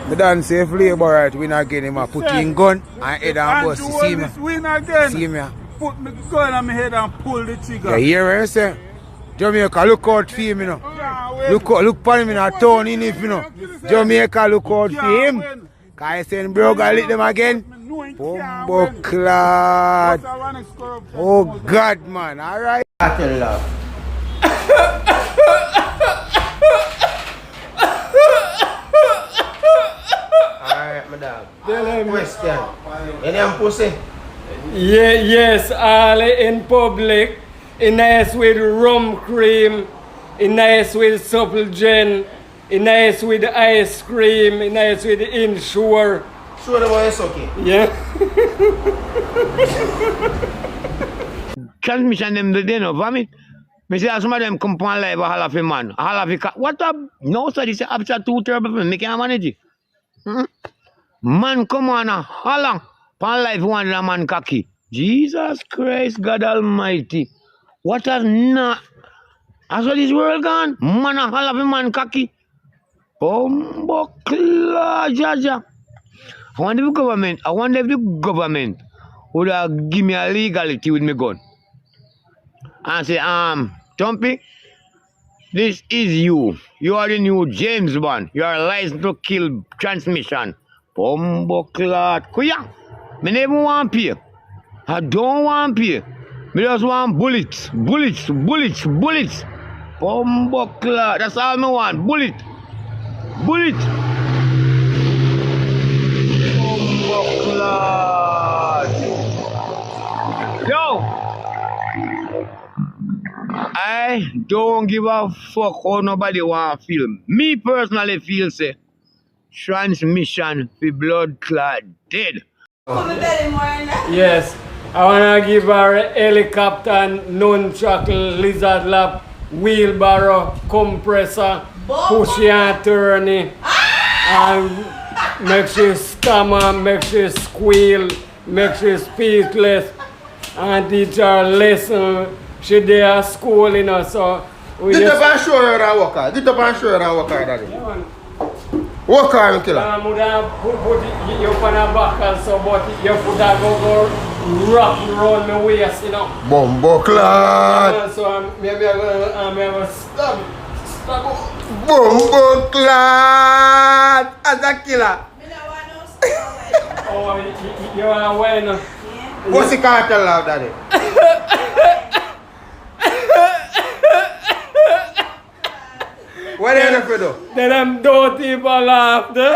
Me done safe labor right win again. Him a put in gun and head and bust. See me? Win again. See me? Put me gun on my head and pull the trigger. You hear what I say? Jamaica, look out for him, you know. Look for him in a town, in if you know. Jamaica, look out for him. Can I send bro, go lick them again? Bumbo clad. Oh God, man. Alright. I tell you that. Alright, my dog. Question. Any pussy? Yeah, yes, all in public. In nice with rum cream, in nice with supple gin, in nice with ice cream, in nice with insure. Sure the boy is okay. Yeah. Transmission them the day no vomit. Me see some of them come on live a half a man. A half a what up? No sir, this is absolute too terrible for me. Me can't manage it. Man come on a holla. Pan life one a man cocky. Jesus Christ, God Almighty. What has not? Has all this world gone? Man a holla for man cocky. Bumbo Jaja. I wonder if the government would have give me a legality with my gun. And say, Tumpy, this is you. You are the new James Bond. You are licensed to kill transmission. Bumbo clot. Kuya. Me never want pay. I don't want pay. Me just want bullets. Bullets. Bullets. Bullets. Bumbo clot. That's all me want. Bullet. Bullet. Bumbo clot. Yo. I don't give a fuck how nobody want to feel. Me personally feel say transmission for blood clot dead. Yes, I wanna give her a helicopter, nunchuck, lizard lap, wheelbarrow, compressor, pushy and turny, and make she stammer, make she squeal, make she speechless, and teach her lesson. She there at school, you know, so we Get up and show her that walker. Get up and show her that walker, daddy. Walk her and kill her. put you on the back and so, but your foot a go wrap around my waist, you know. Bumbo clot. So maybe I will stab. Bumbo clot. As a killer. Oh, you are aware. What's the cartel of daddy? What are you looking for? Then I'm dirty people laughter.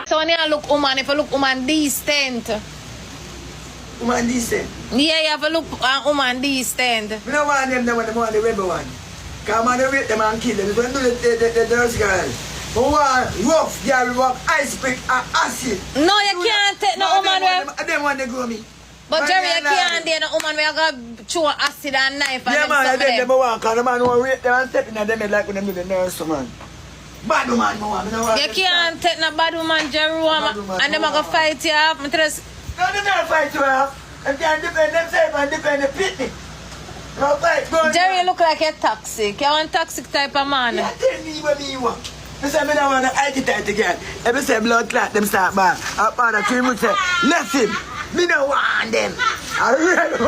So when you look woman, if you look woman decent. Woman decent. Yeah, you have to look woman decent. We don't want them when they want the rebel one. Come on, they rape them and kill them. We're going to do the nurse girl. We want rough girl, rough ice pick and acid. No, you can't take no woman where... They want to go me. But Jerry, you can't take no woman where you got throw acid and knife and yeah, them man, I stuff think them. they want because the man who rape them and step in them like when they do the nurse, man. Bad woman, man. You can't take no bad woman, Jerry, woman, and them are going to fight you up. No, they don't fight you up. They can't defend themselves and defend the picnic. No fight, go Jerry, you look like you're toxic. You're one toxic type of man. Yeah, tell me what me want. I say, I don't want to fight it again. If I say blood clot, them start bad. I found a cream would say, listen, me don't want them. I really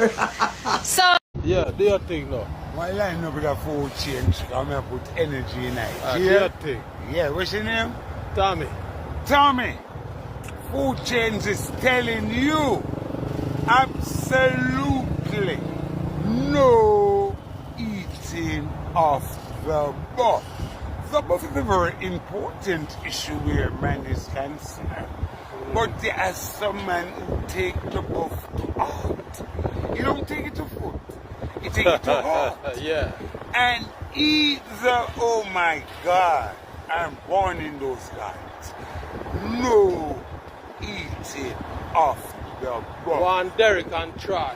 want. So, Yeah, do your thing now. My line up with a full change. I'm going to put energy in it. Do your thing. Yeah, what's your name? Tommy. Tommy. Food Change is telling you absolutely no eating of the buff. The buff is a very important issue where man is concerned. But there are some men who take the buff to heart. You don't take it to food. You take it to heart. Yeah. And either, oh my God, I'm warning those guys. No eating of the buff. One Derek and try.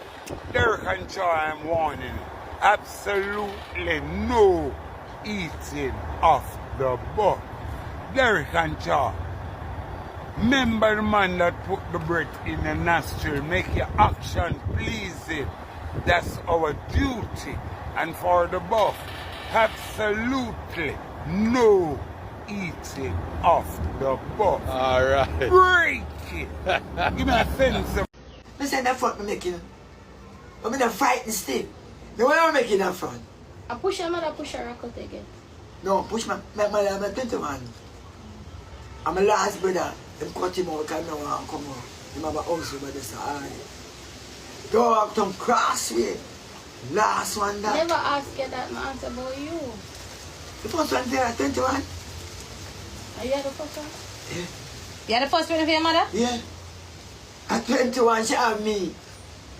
Derek and Char, I'm warning you. Absolutely no eating of the buff. Derek and Char. Remember the man that put the breath in the nostril. Make your action pleasing. That's our duty. And for the buff, absolutely no eating off the buff. Alright. Break it. Give me a sense of I said that front me making. I'm in a frightened still. The way I'm making that front. I push her, mother push her, I could take it. No, push my 21. I'm a last brother. Them cut him out because I don't want to come out. Him have a house over there, so I dog come crossway. Last one that. Never ask you that, my answer about you. The first one there at 21? Are you the first one? You the first one for your mother? Yeah. At 21 she have me.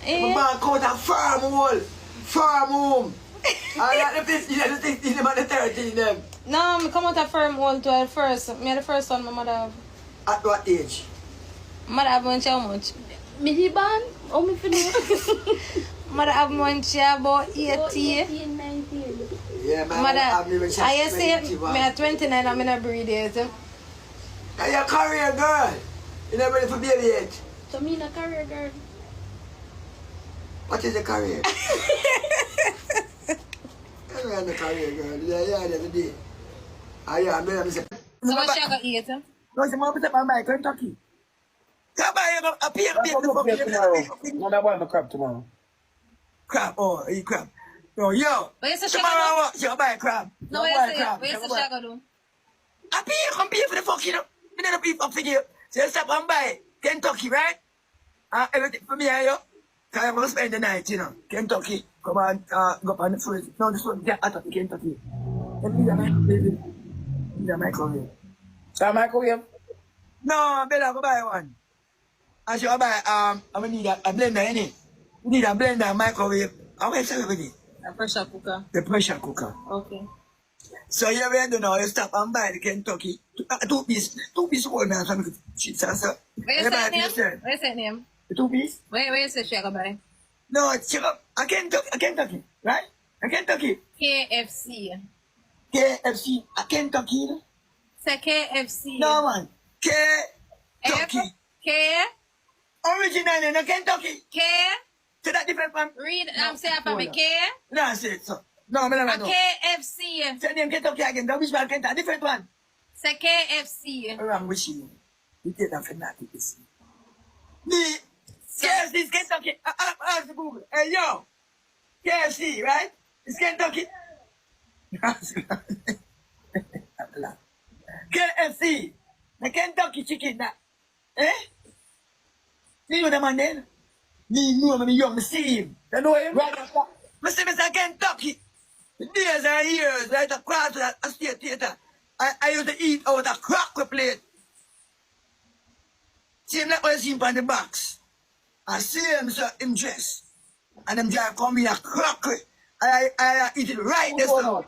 My man come out a farm wall. Farm home. I got the 15 and the 16 them and the 13 them. No, me come out of firm hold to her first. Me the first one my mother have. At what age? Mother have one how much? Me he ban? Oh, me for know. Mother have one about 80. 18, 19. Yeah, my Mother, have me when she I was say 21. me at 29 I'm in a breed yet. Now you're a career girl. You're not ready for baby yet. So me in a career girl. What is a career? I'm a career girl. Yeah, every day. I'm going So what she got eat? no, she want to take my bike to Kentucky. Come by, I'm a pay tomorrow. No, that one crab tomorrow. Crab, oh, you crab. No, yo. What you say she Tomorrow, she'll buy crab. No, what you say? What you say she got do? I pay, come pay for the fuck, you know. I don't pay for you. So you stop and buy Kentucky, right? Everything for me, yo. Because I'm going to spend the night, you know. Kentucky. Come on, go up on the fridge. No, this one, get out of Kentucky. And these are microwave. So microwave? No, I better go buy one. I should buy, I'm going to need a blender, innit? You need a blender, microwave. How much is it? A pressure cooker. The pressure cooker. Okay. So you ready now, you stop and buy the Kentucky. Two piece old man, so shit, so. Where you say name? Where you say name? The 2 piece? Where you say she got buy? No, it's a Kentucky, right? A Kentucky. KFC. KFC, a Kentucky. Say KFC. No man, Kentucky. K. Original in a Kentucky. K. So that different from. Read. I'm saying for me. K. No, I say it so. No, I don't A know. KFC. Say name Kentucky again. That which one Kentucky? Different one. Say KFC. I'm wishing you. You take that fanatic. Me. KFC is Kentucky. Ask Google. Hey yo. KFC, right? It's Kentucky. KFC. The Kentucky chicken that. Eh? You know the man then? Me know him, me young, me see him. You know him? Right after. Me see Mr. Kentucky. The days and years, right across that state theater. I used to eat out a crock plate. See him like what I see him on the box. I see him, so him dress. And them drive come in a crock. I eat it right there, so.